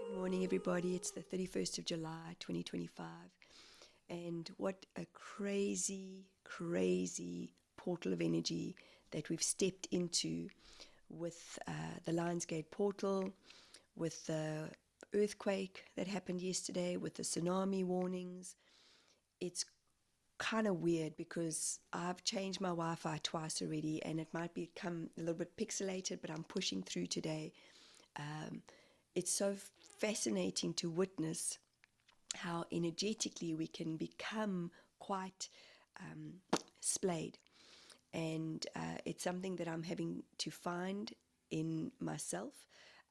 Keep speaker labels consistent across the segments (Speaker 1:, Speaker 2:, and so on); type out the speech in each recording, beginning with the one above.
Speaker 1: Good morning, everybody. It's the 31st of July, 2025. And what a crazy, crazy portal of energy that we've stepped into with the Lionsgate portal, with the earthquake that happened yesterday, with the tsunami warnings. It's kind of weird because I've changed my Wi-Fi twice already and it might become a little bit pixelated, but I'm pushing through today. It's so fascinating to witness how energetically we can become quite splayed. And it's something that I'm having to find in myself.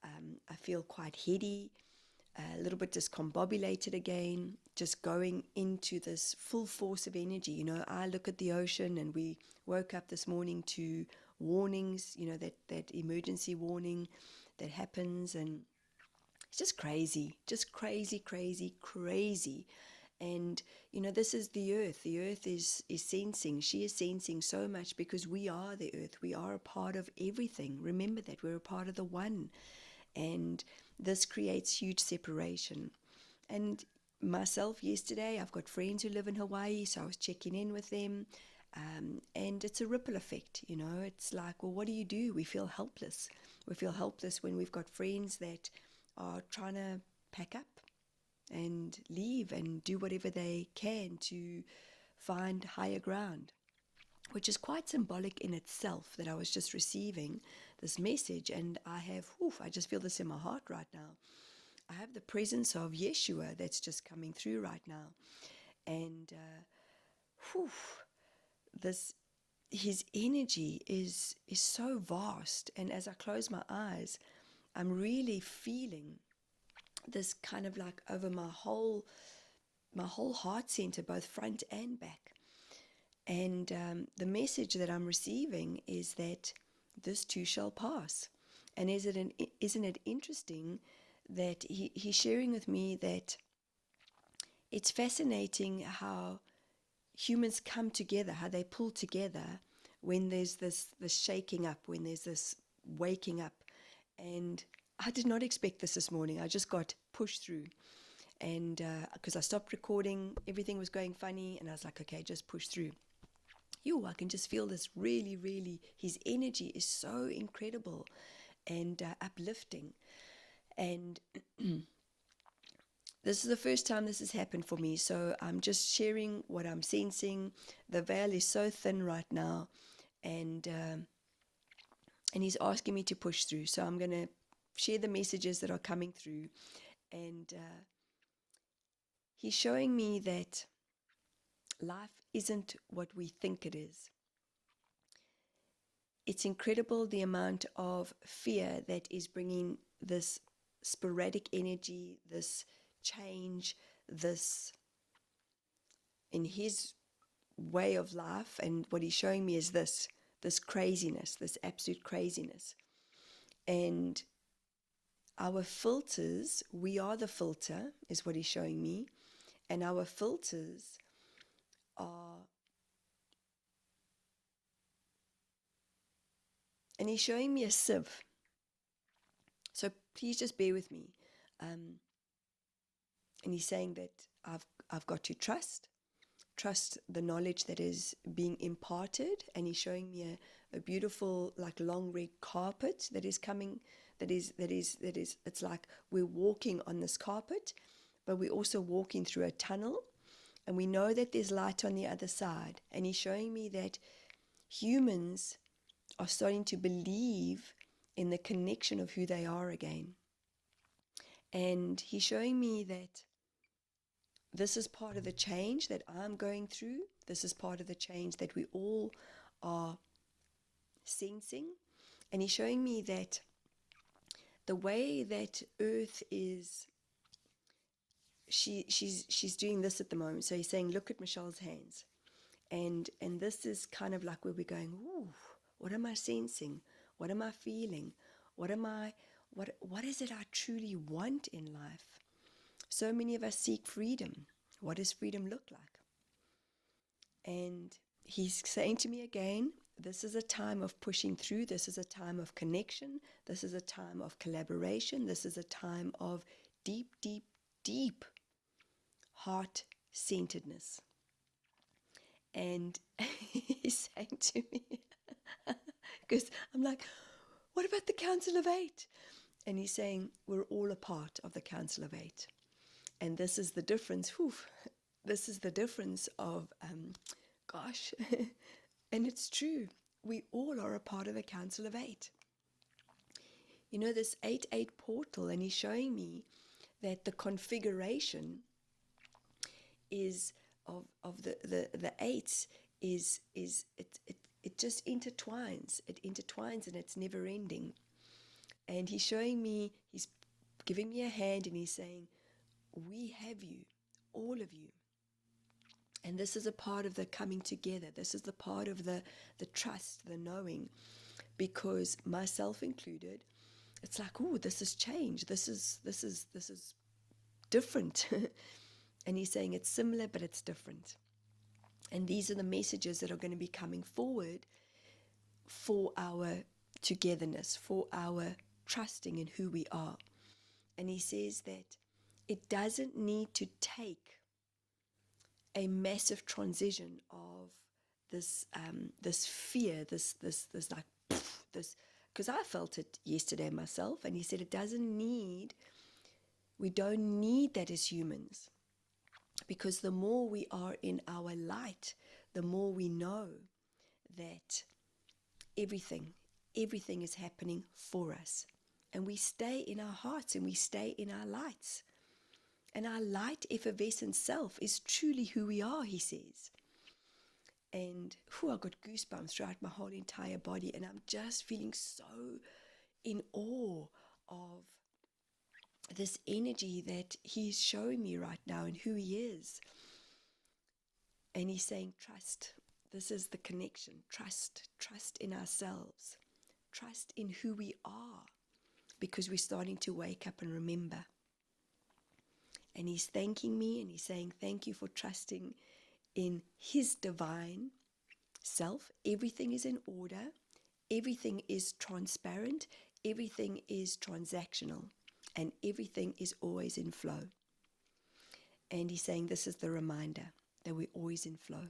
Speaker 1: I feel quite heady, a little bit discombobulated again, just going into this full force of energy. You know, I look at the ocean and we woke up this morning to warnings, you know, that emergency warning that happens, and it's just crazy, crazy. And, you know, this is the earth. The earth is sensing. She is sensing so much because we are the earth. We are a part of everything. Remember that. We're a part of the one. And this creates huge separation. And myself yesterday, I've got friends who live in Hawaii, so I was checking in with them. And it's a ripple effect, you know. It's like, well, what do? We feel helpless. We feel helpless when we've got friends that are trying to pack up and leave and do whatever they can to find higher ground, which is quite symbolic in itself that I was just receiving this message. And I just feel this in my heart right now. I have the presence of Yeshua that's just coming through right now. And his energy is so vast. And as I close my eyes, I'm really feeling this kind of like over my whole heart center, both front and back. And the message that I'm receiving is that this too shall pass. And isn't it interesting that he's sharing with me that it's fascinating how humans come together, how they pull together when there's this shaking up, when there's this waking up. And I did not expect this morning. I just got pushed through. And because I stopped recording, everything was going funny. And I was like, okay, just push through. I can just feel this really, really, his energy is so incredible and uplifting. And this is the first time this has happened for me. So I'm just sharing what I'm sensing. The veil is so thin right now. And he's asking me to push through. So I'm going to share the messages that are coming through. And he's showing me that life isn't what we think it is. It's incredible the amount of fear that is bringing this sporadic energy, this change, this in his way of life. And what he's showing me is this craziness, this absolute craziness. And our filters, we are the filter, is what he's showing me. And our filters are, and he's showing me a sieve. So please just bear with me. And he's saying that I've got to trust the knowledge that is being imparted. And he's showing me a beautiful, like, long red carpet that is coming, that is it's like we're walking on this carpet, but we're also walking through a tunnel, and we know that there's light on the other side. And he's showing me that humans are starting to believe in the connection of who they are again. And he's showing me that this is part of the change that I'm going through. This is part of the change that we all are sensing. And he's showing me that the way that Earth is, she's doing this at the moment. So he's saying, look at Michelle's hands. And this is kind of like where we're going, ooh, what am I sensing? What am I feeling? What is it I truly want in life? So many of us seek freedom. What does freedom look like? And he's saying to me again, this is a time of pushing through. This is a time of connection. This is a time of collaboration. This is a time of deep, deep, deep heart-centeredness. And he's saying to me, because I'm like, what about the Council of Eight? And he's saying, we're all a part of the Council of Eight. And this is the difference. This is the difference of, gosh, and it's true. We all are a part of the Council of Eight. You know, this 8-8 portal, and he's showing me that the configuration is of the eights is it just intertwines. It intertwines and it's never ending. And he's showing me, he's giving me a hand and he's saying, we have you, all of you. And this is a part of the coming together. This is the part of the trust, the knowing, because myself included, it's like, oh, this is change. This is different. And he's saying it's similar, but it's different. And these are the messages that are going to be coming forward for our togetherness, for our trusting in who we are. And he says that it doesn't need to take a massive transition of this this fear, this like this, because I felt it yesterday myself. And he said we don't need that as humans, because the more we are in our light, the more we know that everything is happening for us. And we stay in our hearts and we stay in our lights. And our light, effervescent self is truly who we are, he says. And I got goosebumps throughout my whole entire body. And I'm just feeling so in awe of this energy that he's showing me right now and who he is. And he's saying, trust. This is the connection. Trust in ourselves. Trust in who we are, because we're starting to wake up and remember. And he's thanking me and he's saying, thank you for trusting in his divine self. Everything is in order. Everything is transparent. Everything is transactional. And everything is always in flow. And he's saying this is the reminder that we're always in flow.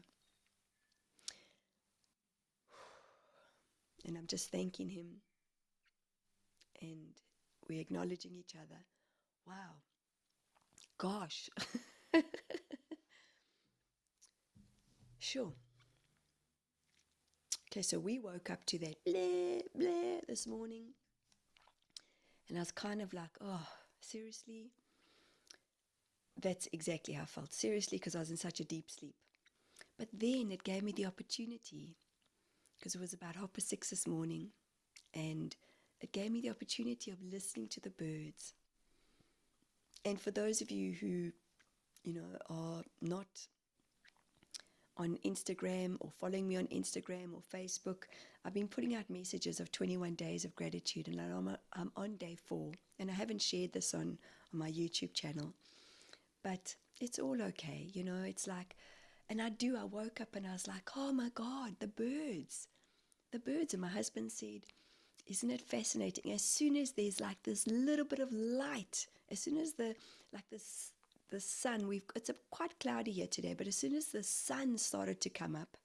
Speaker 1: And I'm just thanking him. And we're acknowledging each other. Wow. Gosh. Sure. Okay, so we woke up to that blah, blah this morning. And I was kind of like, oh, seriously? That's exactly how I felt. Seriously, because I was in such a deep sleep. But then it gave me the opportunity, because it was about 6:30 this morning, and it gave me the opportunity of listening to the birds. And for those of you who, are not on Instagram or following me on Instagram or Facebook, I've been putting out messages of 21 days of gratitude, and I'm on day 4, and I haven't shared this on my YouTube channel, but it's all okay, it's like, and I woke up and I was like, oh my God, the birds, and my husband said, isn't it fascinating? As soon as there's like this little bit of light, as soon as the sun, it's quite cloudy here today, but as soon as the sun started to come up,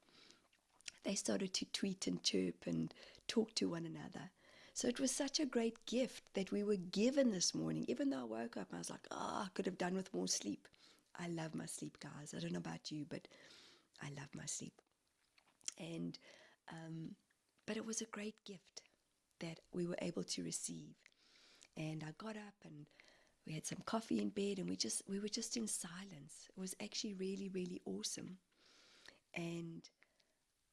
Speaker 1: they started to tweet and chirp and talk to one another. So it was such a great gift that we were given this morning. Even though I woke up, I was like, I could have done with more sleep. I love my sleep, guys. I don't know about you, but I love my sleep. And but it was a great gift that we were able to receive. And I got up and we had some coffee in bed, and we were just in silence. It was actually really, really awesome. And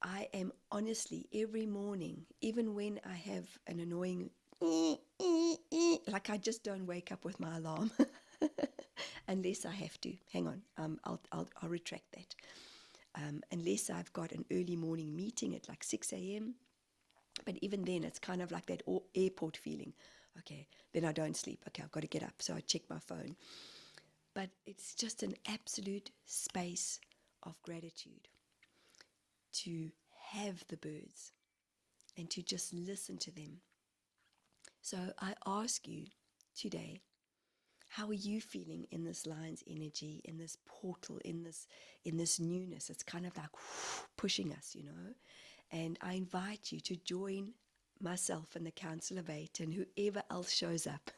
Speaker 1: I am honestly, every morning, even when I have an annoying, like I just don't wake up with my alarm unless I have to. Hang on, I'll retract that. Unless I've got an early morning meeting at like 6 a.m. But even then, it's kind of like that airport feeling. Okay, then I don't sleep. Okay, I've got to get up. So I check my phone. But it's just an absolute space of gratitude to have the birds and to just listen to them. So I ask you today, How are you feeling in this lion's energy, in this portal, in this newness? It's kind of like pushing us, And I invite you to join myself and the Council of Eight and whoever else shows up.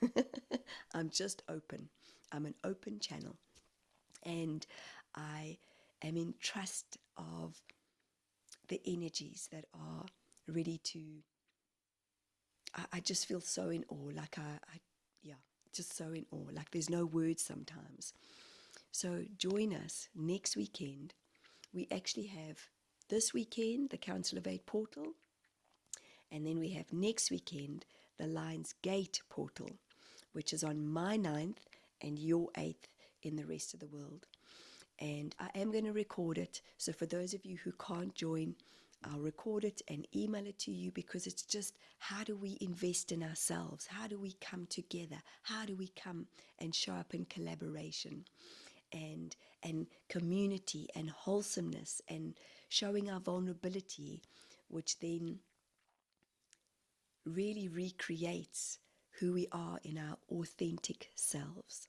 Speaker 1: I'm just open. I'm an open channel. And I am in trust of the energies that are ready to. I just feel so in awe, like just so in awe, like there's no words sometimes. So join us next weekend. We actually have this weekend the Council of Eight portal, and then we have next weekend the Lion's Gate portal, which is on my 9th and your 8th in the rest of the world. And I am going to record it, so for those of you who can't join, I'll record it and email it to you, because it's just, how do we invest in ourselves? How do we come together? How do we come and show up in collaboration and community and wholesomeness and showing our vulnerability, which then really recreates who we are in our authentic selves.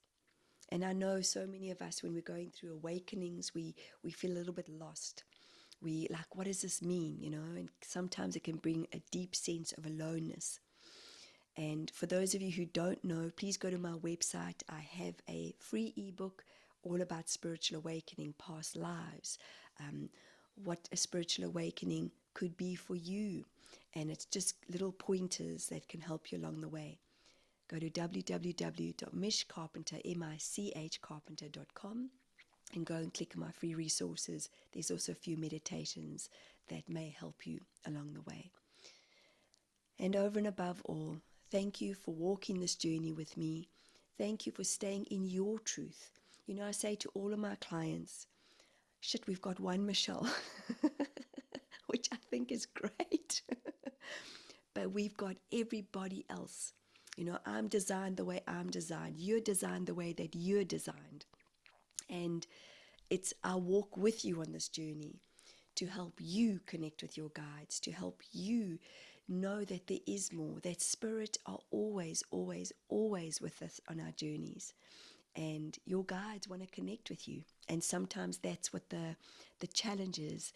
Speaker 1: And I know so many of us, when we're going through awakenings, we feel a little bit lost. We like, what does this mean, And sometimes it can bring a deep sense of aloneness. And for those of you who don't know, please go to my website. I have a free ebook all about spiritual awakening, past lives, what a spiritual awakening could be for you. And it's just little pointers that can help you along the way. Go to www.michcarpenter.com and go and click on my free resources. There's also a few meditations that may help you along the way. And over and above all, thank you for walking this journey with me. Thank you for staying in your truth. I say to all of my clients, we've got one Michelle, which I think is great. But we've got everybody else. I'm designed the way I'm designed. You're designed the way that you're designed. And it's our walk with you on this journey to help you connect with your guides, to help you know that there is more, that spirit are always, always, always with us on our journeys. And your guides want to connect with you. And sometimes that's what the challenge is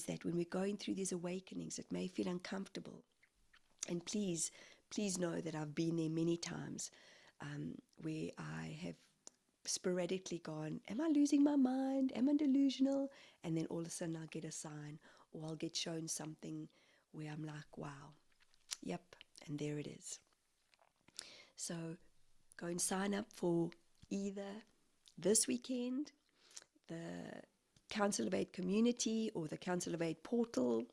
Speaker 1: that when we're going through these awakenings, it may feel uncomfortable. And please know that I've been there many times where I have sporadically gone, am I losing my mind? Am I delusional? And then all of a sudden I'll get a sign, or I'll get shown something where I'm like, wow, yep, and there it is. So go and sign up for either this weekend, the Council of Eight community, or the Council of Eight portal,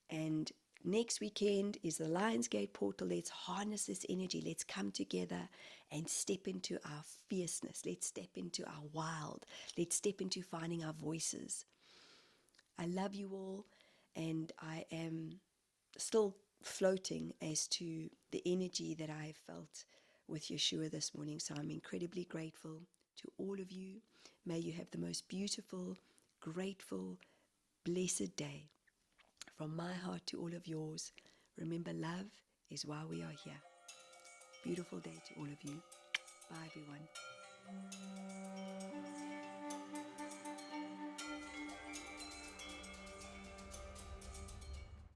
Speaker 1: and next weekend is the Lionsgate portal. Let's harness this energy. Let's come together and step into our fierceness. Let's step into our wild. Let's step into finding our voices. I love you all, and I am still floating as to the energy that I have felt with Yeshua this morning. So I'm incredibly grateful to all of you. May you have the most beautiful, grateful, blessed day. From my heart to all of yours, remember, love is why we are here. Beautiful day to all of you. Bye, everyone.